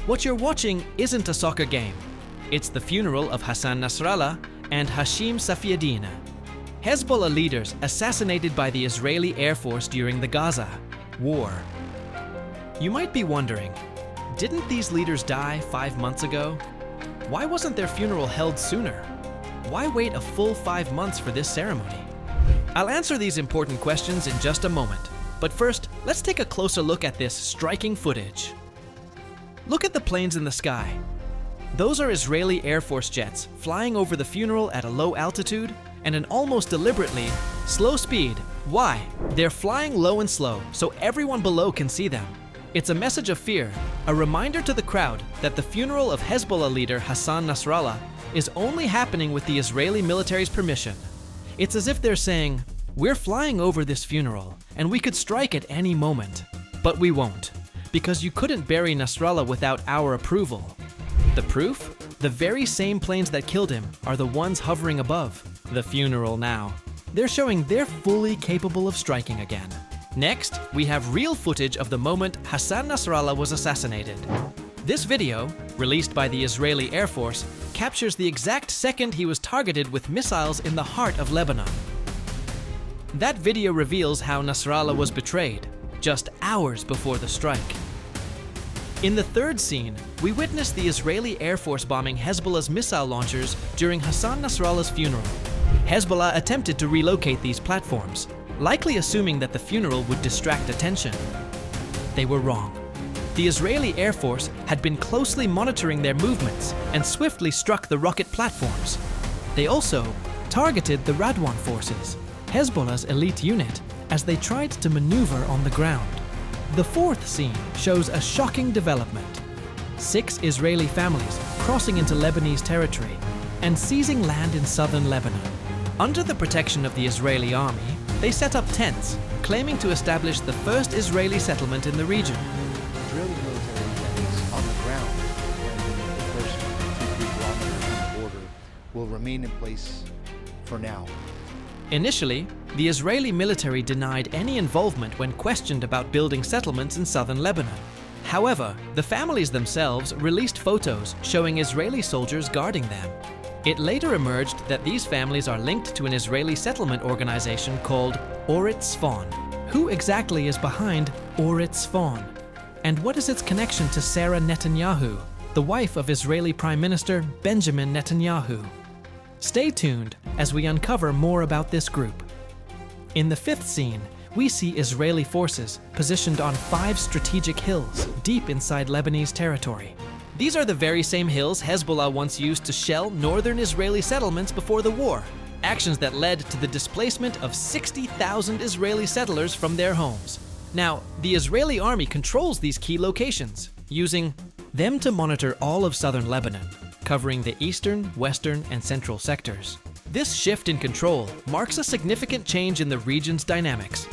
What you're watching isn't a soccer game. It's the funeral of Hassan Nasrallah and Hashim Safieddine, Hezbollah leaders assassinated by the Israeli Air Force during the Gaza war. You might be wondering, didn't these leaders die 5 months ago? Why wasn't their funeral held sooner? Why wait a full 5 months for this ceremony? I'll answer these important questions in just a moment. But first, let's take a closer look at this striking footage. Look at the planes in the sky. Those are Israeli Air Force jets flying over the funeral at a low altitude and an almost deliberately slow speed. Why? They're flying low and slow so everyone below can see them. It's a message of fear, a reminder to the crowd that the funeral of Hezbollah leader Hassan Nasrallah is only happening with the Israeli military's permission. It's as if they're saying, "We're flying over this funeral, and we could strike at any moment. But we won't, because you couldn't bury Nasrallah without our approval." The proof? The very same planes that killed him are the ones hovering above the funeral now. They're showing they're fully capable of striking again. Next, we have real footage of the moment Hassan Nasrallah was assassinated. This video, released by the Israeli Air Force, captures the exact second he was targeted with missiles in the heart of Lebanon. That video reveals how Nasrallah was betrayed, just hours before the strike. In the third scene, we witness the Israeli Air Force bombing Hezbollah's missile launchers during Hassan Nasrallah's funeral. Hezbollah attempted to relocate these platforms, likely assuming that the funeral would distract attention. They were wrong. The Israeli Air Force had been closely monitoring their movements and swiftly struck the rocket platforms. They also targeted the Radwan forces, Hezbollah's elite unit, as they tried to maneuver on the ground. The fourth scene shows a shocking development. 6 Israeli families crossing into Lebanese territory and seizing land in southern Lebanon. Under the protection of the Israeli army, they set up tents, claiming to establish the first Israeli settlement in the region. Israeli military is on the ground and the first 2-3 kilometers from the border will remain in place for now. Initially, the Israeli military denied any involvement when questioned about building settlements in southern Lebanon. However, the families themselves released photos showing Israeli soldiers guarding them. It later emerged that these families are linked to an Israeli settlement organization called Orit Sfon. Who exactly is behind Orit Sfon? And what is its connection to Sarah Netanyahu, the wife of Israeli Prime Minister Benjamin Netanyahu? Stay tuned as we uncover more about this group. In the fifth scene, we see Israeli forces positioned on 5 strategic hills deep inside Lebanese territory. These are the very same hills Hezbollah once used to shell northern Israeli settlements before the war, actions that led to the displacement of 60,000 Israeli settlers from their homes. Now, the Israeli army controls these key locations, using them to monitor all of southern Lebanon, covering the eastern, western, and central sectors. This shift in control marks a significant change in the region's dynamics.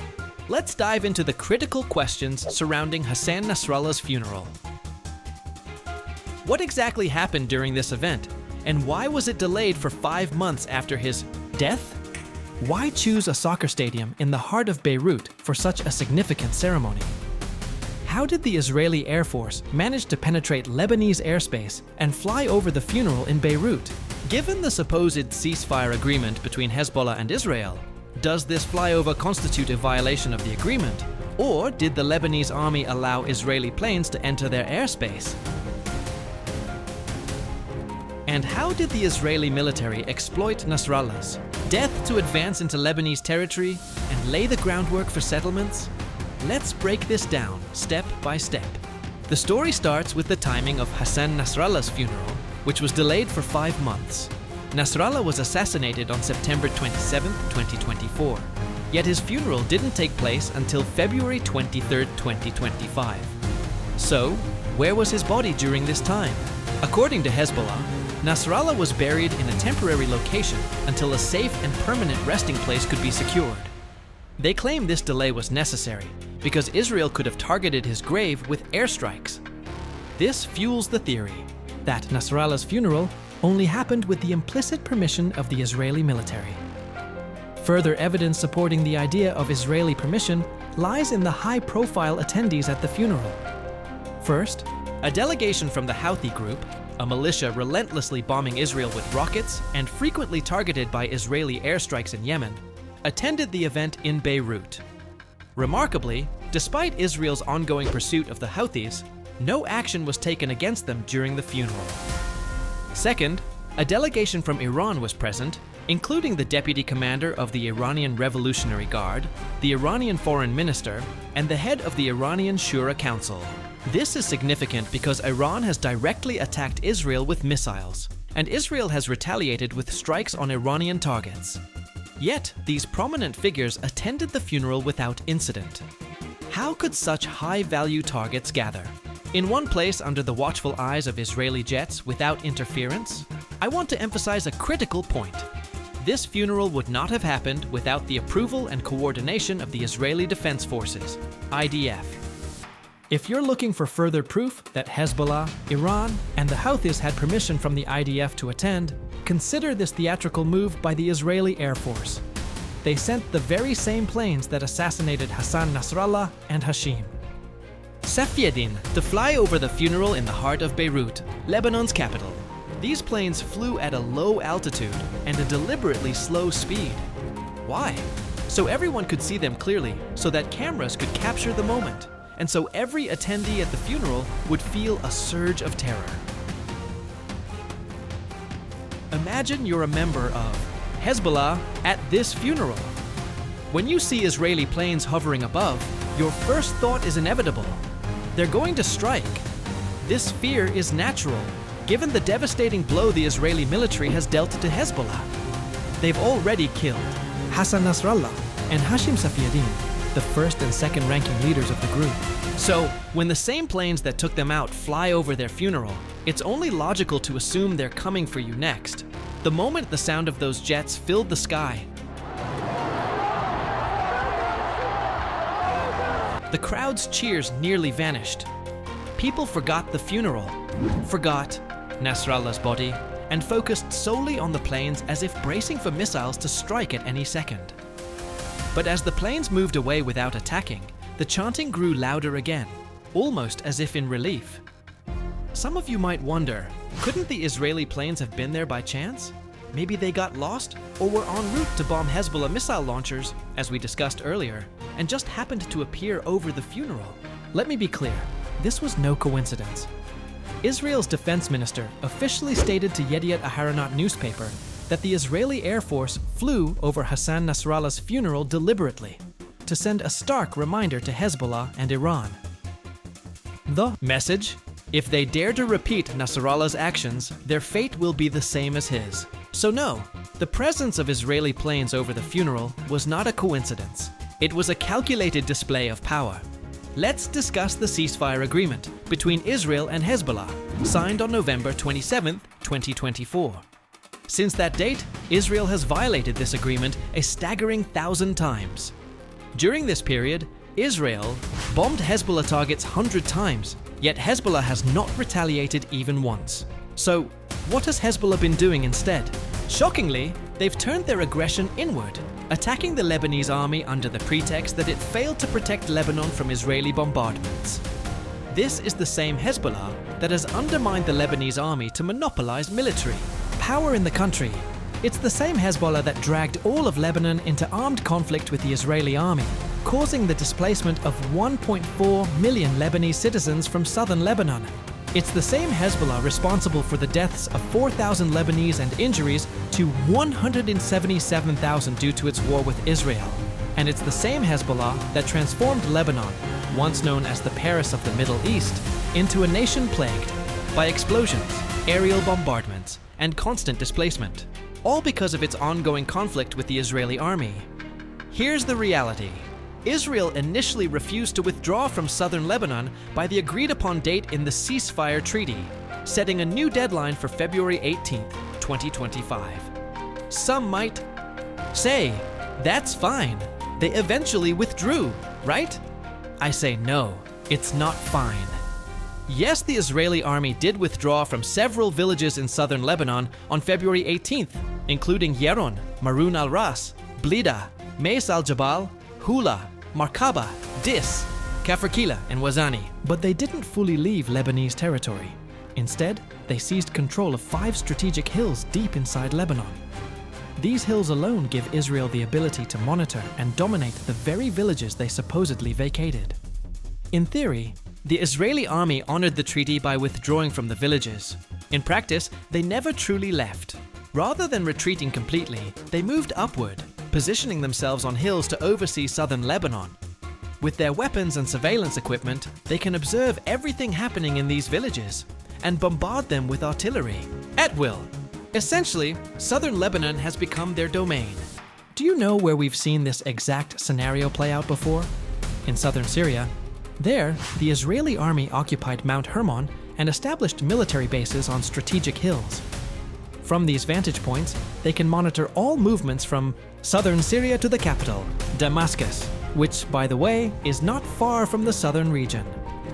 Let's dive into the critical questions surrounding Hassan Nasrallah's funeral. What exactly happened during this event, and why was it delayed for 5 months after his death? Why choose a soccer stadium in the heart of Beirut for such a significant ceremony? How did the Israeli Air Force manage to penetrate Lebanese airspace and fly over the funeral in Beirut? Given the supposed ceasefire agreement between Hezbollah and Israel, does this flyover constitute a violation of the agreement? Or did the Lebanese army allow Israeli planes to enter their airspace? And how did the Israeli military exploit Nasrallah's death to advance into Lebanese territory and lay the groundwork for settlements? Let's break this down step by step. The story starts with the timing of Hassan Nasrallah's funeral, which was delayed for 5 months. Nasrallah was assassinated on September 27, 2024, yet his funeral didn't take place until February 23, 2025. So, where was his body during this time? According to Hezbollah, Nasrallah was buried in a temporary location until a safe and permanent resting place could be secured. They claim this delay was necessary because Israel could have targeted his grave with airstrikes. This fuels the theory that Nasrallah's funeral only happened with the implicit permission of the Israeli military. Further evidence supporting the idea of Israeli permission lies in the high-profile attendees at the funeral. First, A delegation from the Houthi group, a militia relentlessly bombing Israel with rockets and frequently targeted by Israeli airstrikes in Yemen, attended the event in Beirut. Remarkably, despite Israel's ongoing pursuit of the Houthis, no action was taken against them during the funeral. Second, a delegation from Iran was present, including the deputy commander of the Iranian Revolutionary Guard, the Iranian foreign minister, and the head of the Iranian Shura Council. This is significant because Iran has directly attacked Israel with missiles, and Israel has retaliated with strikes on Iranian targets. Yet, these prominent figures attended the funeral without incident. How could such high-value targets gather in one place under the watchful eyes of Israeli jets without interference? I want to emphasize a critical point. This funeral would not have happened without the approval and coordination of the Israeli Defense Forces, IDF. If you're looking for further proof that Hezbollah, Iran, and the Houthis had permission from the IDF to attend, consider this theatrical move by the Israeli Air Force. They sent the very same planes that assassinated Hassan Nasrallah and Hashim Safieddine to fly over the funeral in the heart of Beirut, Lebanon's capital. These planes flew at a low altitude and a deliberately slow speed. Why? So everyone could see them clearly, so that cameras could capture the moment, and so every attendee at the funeral would feel a surge of terror. Imagine you're a member of Hezbollah at this funeral. When you see Israeli planes hovering above, your first thought is inevitable. They're going to strike. This fear is natural, given the devastating blow the Israeli military has dealt to Hezbollah. They've already killed Hassan Nasrallah and Hashim Safieddine, the first and second ranking leaders of the group. So, when the same planes that took them out fly over their funeral, it's only logical to assume they're coming for you next. The moment the sound of those jets filled the sky, the crowd's cheers nearly vanished. People forgot the funeral, forgot Nasrallah's body, and focused solely on the planes as if bracing for missiles to strike at any second. But as the planes moved away without attacking, the chanting grew louder again, almost as if in relief. Some of you might wonder, couldn't the Israeli planes have been there by chance? Maybe they got lost or were en route to bomb Hezbollah missile launchers, as we discussed earlier, and just happened to appear over the funeral. Let me be clear, this was no coincidence. Israel's defense minister officially stated to Yediot Aharonot newspaper that the Israeli Air Force flew over Hassan Nasrallah's funeral deliberately to send a stark reminder to Hezbollah and Iran. The message? If they dare to repeat Nasrallah's actions, their fate will be the same as his. So no, the presence of Israeli planes over the funeral was not a coincidence. It was a calculated display of power. Let's discuss the ceasefire agreement between Israel and Hezbollah, signed on November 27, 2024. Since that date, Israel has violated this agreement a staggering 1,000 times. During this period, Israel bombed Hezbollah targets 100 times, yet Hezbollah has not retaliated even once. So, what has Hezbollah been doing instead? Shockingly, they've turned their aggression inward, attacking the Lebanese army under the pretext that it failed to protect Lebanon from Israeli bombardments. This is the same Hezbollah that has undermined the Lebanese army to monopolize military power in the country. It's the same Hezbollah that dragged all of Lebanon into armed conflict with the Israeli army, causing the displacement of 1.4 million Lebanese citizens from southern Lebanon. It's the same Hezbollah responsible for the deaths of 4,000 Lebanese and injuries to 177,000 due to its war with Israel. And it's the same Hezbollah that transformed Lebanon, once known as the Paris of the Middle East, into a nation plagued by explosions, aerial bombardments, and constant displacement, all because of its ongoing conflict with the Israeli army. Here's the reality. Israel initially refused to withdraw from southern Lebanon by the agreed-upon date in the ceasefire treaty, setting a new deadline for February 18, 2025. Some might say, that's fine. They eventually withdrew, right? I say no, it's not fine. Yes, the Israeli army did withdraw from several villages in southern Lebanon on February 18th, including Yaron, Maroun al-Ras, Blida, Meis al-Jabal, Hula, Markaba, Dis, Kafr and Wazani. But they didn't fully leave Lebanese territory. Instead, they seized control of 5 strategic hills deep inside Lebanon. These hills alone give Israel the ability to monitor and dominate the very villages they supposedly vacated. In theory, the Israeli army honored the treaty by withdrawing from the villages. In practice, they never truly left. Rather than retreating completely, they moved upward, positioning themselves on hills to oversee southern Lebanon. With their weapons and surveillance equipment, they can observe everything happening in these villages and bombard them with artillery at will. Essentially, southern Lebanon has become their domain. Do you know where we've seen this exact scenario play out before? In southern Syria. There, the Israeli army occupied Mount Hermon and established military bases on strategic hills. From these vantage points, they can monitor all movements from southern Syria to the capital, Damascus, which, by the way, is not far from the southern region.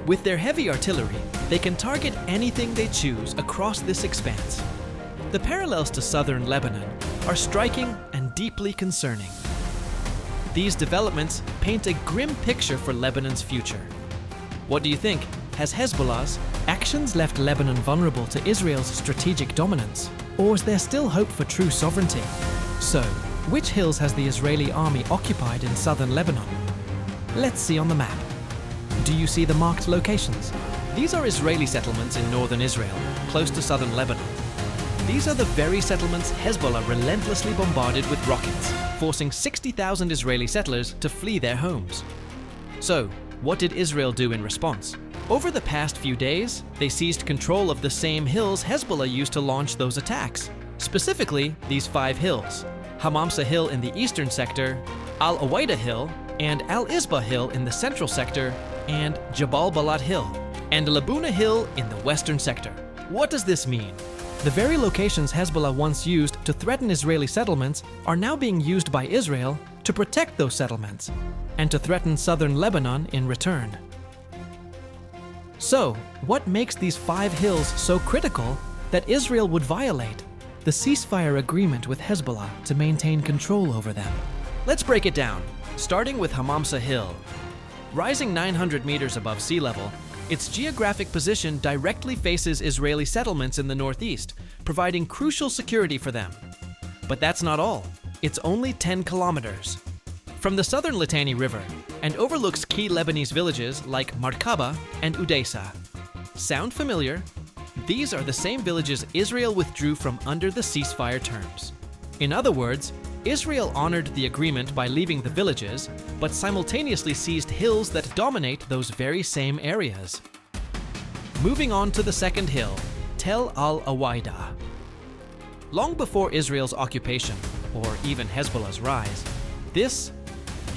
With their heavy artillery, they can target anything they choose across this expanse. The parallels to southern Lebanon are striking and deeply concerning. These developments paint a grim picture for Lebanon's future. What do you think? Has Hezbollah's actions left Lebanon vulnerable to Israel's strategic dominance? Or is there still hope for true sovereignty? So, which hills has the Israeli army occupied in southern Lebanon? Let's see on the map. Do you see the marked locations? These are Israeli settlements in northern Israel, close to southern Lebanon. These are the very settlements Hezbollah relentlessly bombarded with rockets, forcing 60,000 Israeli settlers to flee their homes. So, what did Israel do in response? Over the past few days, they seized control of the same hills Hezbollah used to launch those attacks. Specifically, these 5 hills: Hamamsa Hill in the eastern sector, Al-Awaida Hill, and Al-Isba Hill in the central sector, and Jabal Balat Hill, and Labuna Hill in the western sector. What does this mean? The very locations Hezbollah once used to threaten Israeli settlements are now being used by Israel to protect those settlements and to threaten southern Lebanon in return. So, what makes these 5 hills so critical that Israel would violate the ceasefire agreement with Hezbollah to maintain control over them? Let's break it down, starting with Hamamsa Hill. Rising 900 meters above sea level, its geographic position directly faces Israeli settlements in the northeast, providing crucial security for them. But that's not all. It's only 10 kilometers from the southern Litani River and overlooks key Lebanese villages like Markaba and Udaysa. Sound familiar? These are the same villages Israel withdrew from under the ceasefire terms. In other words, Israel honored the agreement by leaving the villages, but simultaneously seized hills that dominate those very same areas. Moving on to the second hill, Tel al-Awaida. Long before Israel's occupation, or even Hezbollah's rise, this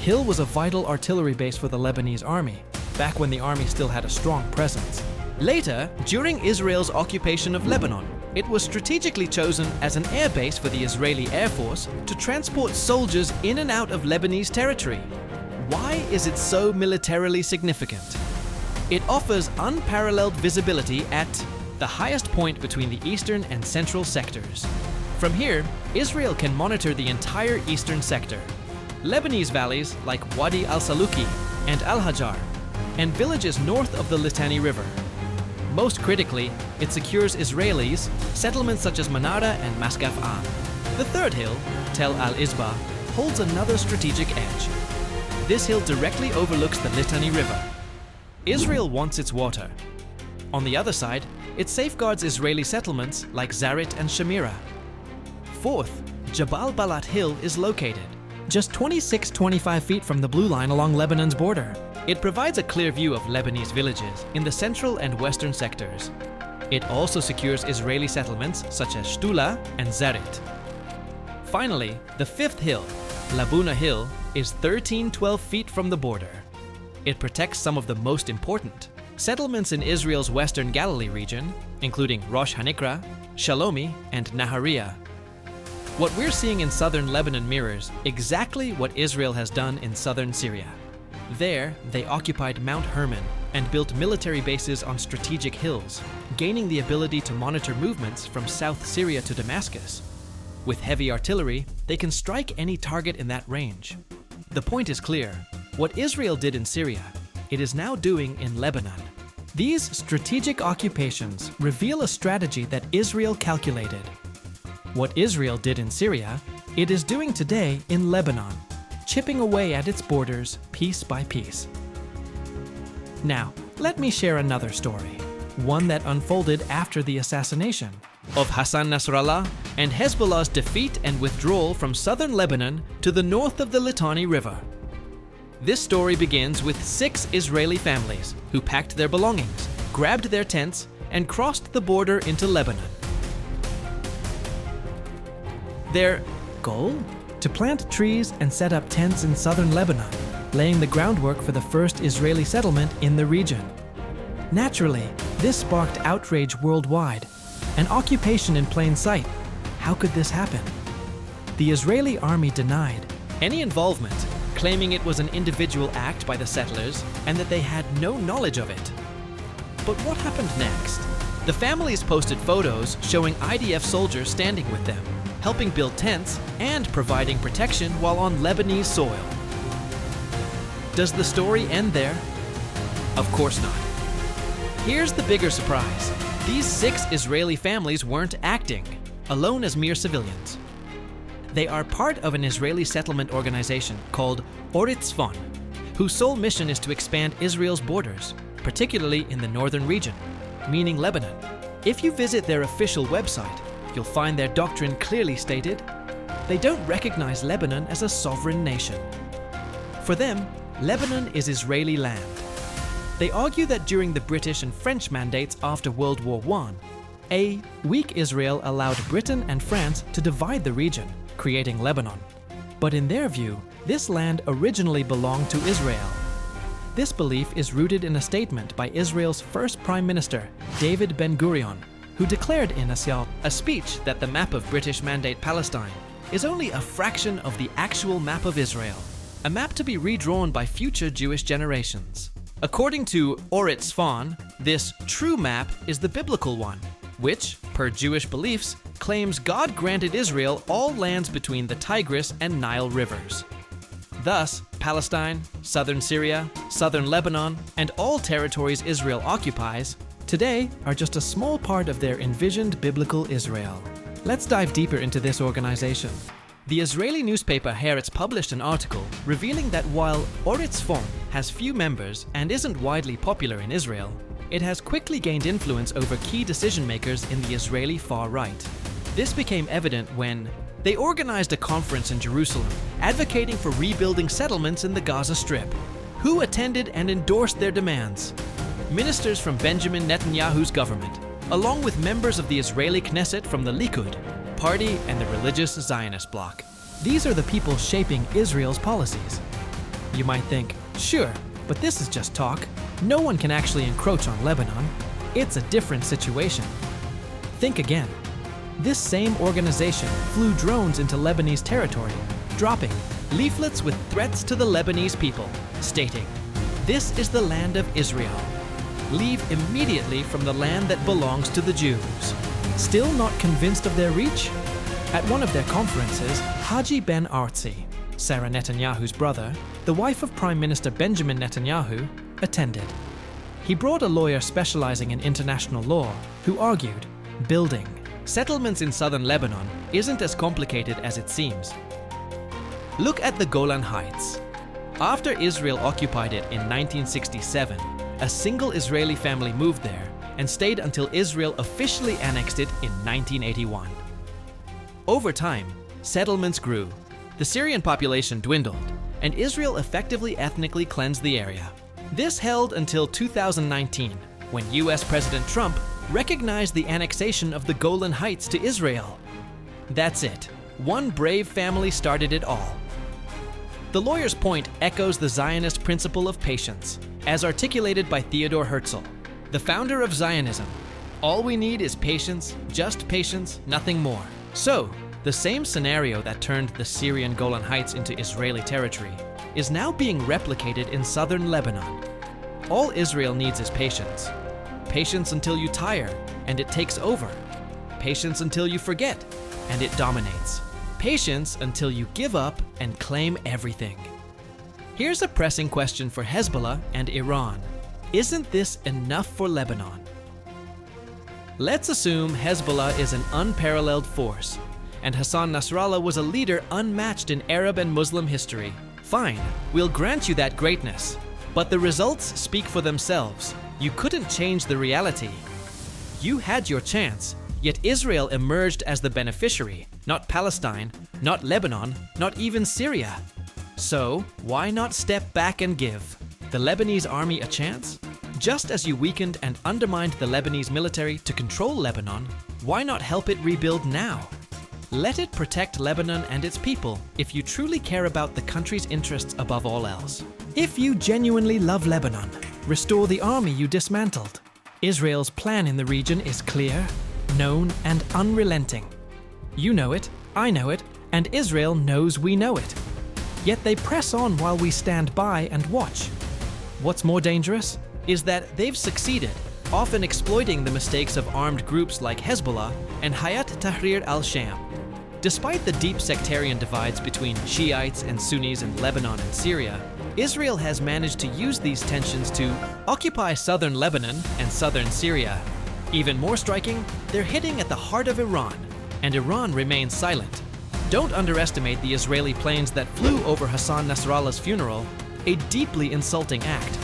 hill was a vital artillery base for the Lebanese army, back when the army still had a strong presence. Later, during Israel's occupation of Lebanon, it was strategically chosen as an air base for the Israeli Air Force to transport soldiers in and out of Lebanese territory. Why is it so militarily significant? It offers unparalleled visibility at the highest point between the eastern and central sectors. From here, Israel can monitor the entire eastern sector, Lebanese valleys like Wadi al-Saluki and Al-Hajar, and villages north of the Litani River. Most critically, it secures Israelis, settlements such as Manara and Maskaf Am. The third hill, Tel al-Isba, holds another strategic edge. This hill directly overlooks the Litani River. Israel wants its water. On the other side, it safeguards Israeli settlements like Zarit and Shamira. Fourth, Jabal Balat Hill is located just 25 feet from the blue line along Lebanon's border. It provides a clear view of Lebanese villages in the central and western sectors. It also secures Israeli settlements such as Shtula and Zarit. Finally, the fifth hill, Labuna Hill, is 12 feet from the border. It protects some of the most important settlements in Israel's western Galilee region, including Rosh Hanikra, Shalomi, and Nahariya. What we're seeing in southern Lebanon mirrors exactly what Israel has done in southern Syria. There, they occupied Mount Hermon and built military bases on strategic hills, gaining the ability to monitor movements from South Syria to Damascus. With heavy artillery, they can strike any target in that range. The point is clear. What Israel did in Syria, it is now doing in Lebanon. These strategic occupations reveal a strategy that Israel calculated. What Israel did in Syria, it is doing today in Lebanon, chipping away at its borders piece by piece. Now, let me share another story, one that unfolded after the assassination of Hassan Nasrallah and Hezbollah's defeat and withdrawal from southern Lebanon to the north of the Litani River. This story begins with 6 Israeli families who packed their belongings, grabbed their tents, and crossed the border into Lebanon. Their goal? To plant trees and set up tents in southern Lebanon, laying the groundwork for the first Israeli settlement in the region. Naturally, this sparked outrage worldwide. An occupation in plain sight. How could this happen? The Israeli army denied any involvement, claiming it was an individual act by the settlers and that they had no knowledge of it. But what happened next? The families posted photos showing IDF soldiers standing with them, helping build tents and providing protection while on Lebanese soil. Does the story end there? Of course not. Here's the bigger surprise. These 6 Israeli families weren't acting, alone as mere civilians. They are part of an Israeli settlement organization called Orit Sfon, whose sole mission is to expand Israel's borders, particularly in the northern region, meaning Lebanon. If you visit their official website, you'll find their doctrine clearly stated. They don't recognize Lebanon as a sovereign nation. For them, Lebanon is Israeli land. They argue that during the British and French mandates after World War I, a weak Israel allowed Britain and France to divide the region, creating Lebanon. But in their view, this land originally belonged to Israel. This belief is rooted in a statement by Israel's first Prime Minister, David Ben-Gurion, who declared in a speech that the map of British Mandate Palestine is only a fraction of the actual map of Israel, a map to be redrawn by future Jewish generations. According to Orit Sfon, this true map is the biblical one, which, per Jewish beliefs, claims God granted Israel all lands between the Tigris and Nile rivers. Thus, Palestine, southern Syria, southern Lebanon, and all territories Israel occupies today are just a small part of their envisioned biblical Israel. Let's dive deeper into this organization. The Israeli newspaper Haaretz published an article revealing that while Orit Sfon has few members and isn't widely popular in Israel, it has quickly gained influence over key decision-makers in the Israeli far right. This became evident when they organized a conference in Jerusalem advocating for rebuilding settlements in the Gaza Strip. Who attended and endorsed their demands? Ministers from Benjamin Netanyahu's government, along with members of the Israeli Knesset from the Likud party and the religious Zionist bloc. These are the people shaping Israel's policies. You might think, sure, but this is just talk. No one can actually encroach on Lebanon. It's a different situation. Think again. This same organization flew drones into Lebanese territory, dropping leaflets with threats to the Lebanese people, stating, "This is the land of Israel. Leave immediately from the land that belongs to the Jews." Still not convinced of their reach? At one of their conferences, Haji Ben Artzi, Sarah Netanyahu's brother, the wife of Prime Minister Benjamin Netanyahu, attended. He brought a lawyer specializing in international law who argued, building settlements in southern Lebanon isn't as complicated as it seems. Look at the Golan Heights. After Israel occupied it in 1967, a single Israeli family moved there and stayed until Israel officially annexed it in 1981. Over time, settlements grew, the Syrian population dwindled, and Israel effectively ethnically cleansed the area. This held until 2019, when US President Trump recognized the annexation of the Golan Heights to Israel. That's it. One brave family started it all. The lawyer's point echoes the Zionist principle of patience, as articulated by Theodor Herzl, the founder of Zionism. All we need is patience, just patience, nothing more. So, the same scenario that turned the Syrian Golan Heights into Israeli territory is now being replicated in southern Lebanon. All Israel needs is patience. Patience until you tire, and it takes over. Patience until you forget, and it dominates. Patience until you give up and claim everything. Here's a pressing question for Hezbollah and Iran. Isn't this enough for Lebanon? Let's assume Hezbollah is an unparalleled force, and Hassan Nasrallah was a leader unmatched in Arab and Muslim history. Fine, we'll grant you that greatness. But the results speak for themselves. You couldn't change the reality. You had your chance, yet Israel emerged as the beneficiary, not Palestine, not Lebanon, not even Syria. So, why not step back and give the Lebanese army a chance? Just as you weakened and undermined the Lebanese military to control Lebanon, why not help it rebuild now? Let it protect Lebanon and its people if you truly care about the country's interests above all else. If you genuinely love Lebanon, restore the army you dismantled. Israel's plan in the region is clear, known, and unrelenting. You know it, I know it, and Israel knows we know it. Yet they press on while we stand by and watch. What's more dangerous is that they've succeeded, often exploiting the mistakes of armed groups like Hezbollah and Hayat Tahrir al-Sham. Despite the deep sectarian divides between Shiites and Sunnis in Lebanon and Syria, Israel has managed to use these tensions to occupy southern Lebanon and southern Syria. Even more striking, they're hitting at the heart of Iran, and Iran remains silent. Don't underestimate the Israeli planes that flew over Hassan Nasrallah's funeral, a deeply insulting act.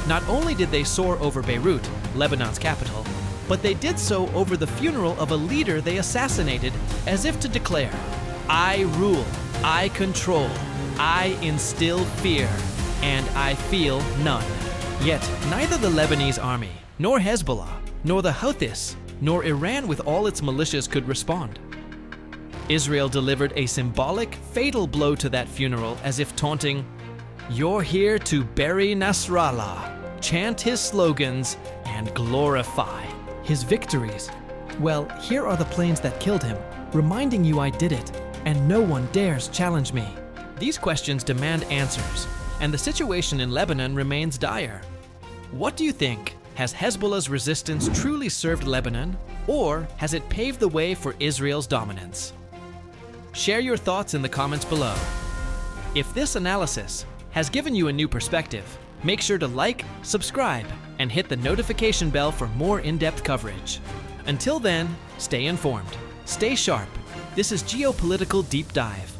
Not only did they soar over Beirut, Lebanon's capital, but they did so over the funeral of a leader they assassinated, as if to declare, "I rule, I control, I instill fear, and I feel none." Yet neither the Lebanese army, nor Hezbollah, nor the Houthis, nor Iran with all its militias could respond. Israel delivered a symbolic, fatal blow to that funeral, as if taunting, "You're here to bury Nasrallah, chant his slogans, and glorify his victories." Well, here are the planes that killed him, reminding you I did it, and no one dares challenge me. These questions demand answers, and the situation in Lebanon remains dire. What do you think? Has Hezbollah's resistance truly served Lebanon, or has it paved the way for Israel's dominance? Share your thoughts in the comments below. If this analysis has given you a new perspective, make sure to like, subscribe, and hit the notification bell for more in-depth coverage. Until then, stay informed, stay sharp. This is Geopolitical Deep Dive.